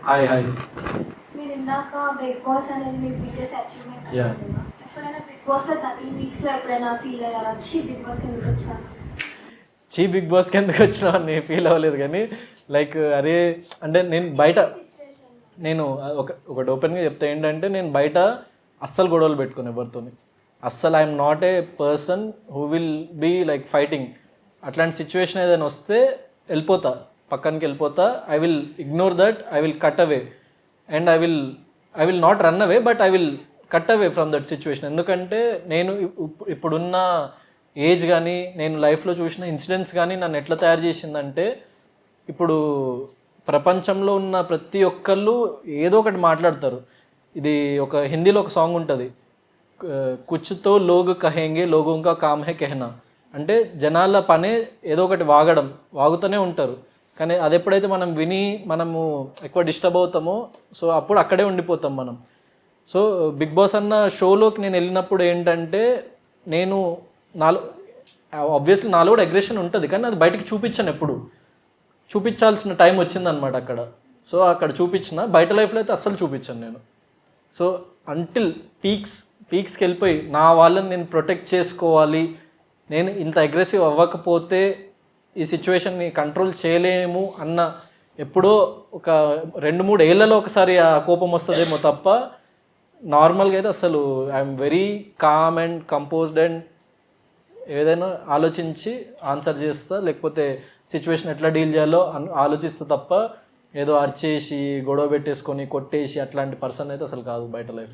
Hi hi. మీరు ఇందాక big boss అనేది మీ బిగ్గెస్ట్ అచీవ్మెంట్ అనుకుంటున్నా. ఎప్పుడైనా బిగ్ బాస్లో 13 వీక్స్లో ఎప్పుడైనా ఫీల్ అయ్యారా? బిగ్ బాస్కి ఎందుకు వచ్చాను? బిగ్ బాస్కి ఎందుకు వచ్చినా అని ఫీల్ అవ్వలేదు, కానీ లైక్ అరే అంటే నేను ఒకటి ఓపెన్గా చెప్తే ఏంటంటే, నేను బయట అస్సలు గొడవలు పెట్టుకుని ఎవరితో అస్సలు. I'm not a person who will be like fighting. అట్లాంటి సిచ్యువేషన్ ఏదైనా వస్తే వెళ్ళిపోతా, పక్కనకి వెళ్ళిపోతా. I will ignore that, I will cut away and I will not run away, but I will cut away from that situation. ఎందుకంటే నేను ఇప్పుడున్న age కానీ నేను లైఫ్లో చూసిన ఇన్సిడెంట్స్ కానీ నన్ను ఎట్లా తయారు చేసిందంటే, ఇప్పుడు ప్రపంచంలో ఉన్న ప్రతి ఒక్కళ్ళు ఏదో ఒకటి మాట్లాడతారు. ఇది ఒక హిందీలో ఒక సాంగ్ ఉంటుంది, కుచ్తో లోగ్ కహేంగే లోగోం కా కామ్ హే కెహనా. అంటే జనాల పనే ఏదో ఒకటి వాగుతూనే ఉంటారు, కానీ అది ఎప్పుడైతే మనం విని మనము ఎక్కువ డిస్టర్బ్ అవుతామో, సో అప్పుడు అక్కడే ఉండిపోతాం మనం. సో బిగ్ బాస్ అన్న షోలోకి నేను వెళ్ళినప్పుడు ఏంటంటే, నేను ఆబ్వియస్లీ నాలో కూడా అగ్రెషన్ ఉంటుంది, కానీ అది బయటకు చూపించాను. ఎప్పుడు చూపించాల్సిన టైం వచ్చిందనమాట అక్కడ. సో అక్కడ చూపించిన, బయట లైఫ్లో అయితే అస్సలు చూపించాను నేను. సో అంటిల్ పీక్స్కి వెళ్ళిపోయి నా వాళ్ళని నేను ప్రొటెక్ట్ చేసుకోవాలి, నేను ఇంత అగ్రెసివ్ అవ్వకపోతే ఈ సిచ్యువేషన్ని కంట్రోల్ చేయలేము అన్న, ఎప్పుడో ఒక 2-3 ఏళ్లలో ఒకసారి ఆ కోపం వస్తుందేమో తప్ప, నార్మల్గా అయితే అసలు I'm very calm and composed and ఏదైనా ఆలోచించి ఆన్సర్ చేస్తా, లేకపోతే సిచ్యువేషన్ ఎట్లా డీల్ చేయాలో ఆలోచిస్తా తప్ప ఏదో అరిచేసి గొడవ పెట్టేసుకొని కొట్టేసి అట్లాంటి పర్సన్ అయితే అసలు కాదు బయట లైఫ్.